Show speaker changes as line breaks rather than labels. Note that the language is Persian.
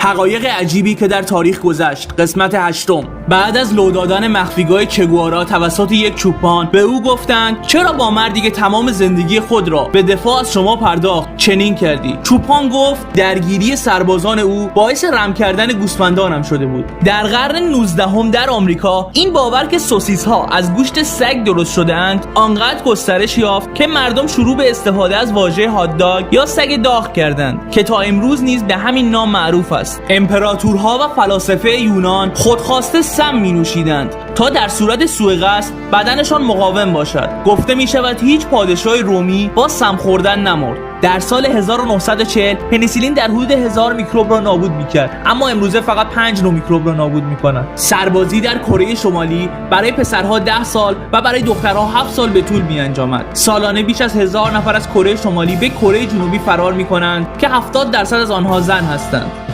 حقایق عجیبی که در تاریخ گذشت. قسمت 8. بعد از لو دادن مخفیگاه چگوارا توسط یک چوپان به او گفتند چرا با مردی که تمام زندگی خود را به دفاع از شما پرداخت چنین کردی؟ چوپان گفت درگیری سربازان او باعث رم کردن گوسفندانم شده بود. در قرن 19 در آمریکا این باور که سوسیس ها از گوشت سگ درست شده اند آنقدر گسترش یافت که مردم شروع به استفاده از واژه هات داگ یا سگ داغ کردند که تا امروز نیز به همین نام معروف است. امپراتورها و فلاسفه یونان خودخواسته سم می نوشیدند تا در صورت سوء قصد بدنشان مقاوم باشد. گفته می شود هیچ پادشاه رومی با سم خوردن نمرد. در سال 1940 پنیسیلین در حدود 1000 میکروب را نابود میکرد، اما امروزه فقط 5 نوع میکروب را نابود میکنند. سربازی در کره شمالی برای پسرها 10 سال و برای دخترها 7 سال به طول میانجامد. سالانه بیش از 1000 نفر از کره شمالی به کره جنوبی فرار میکنند که 70% از آنها زن هستند.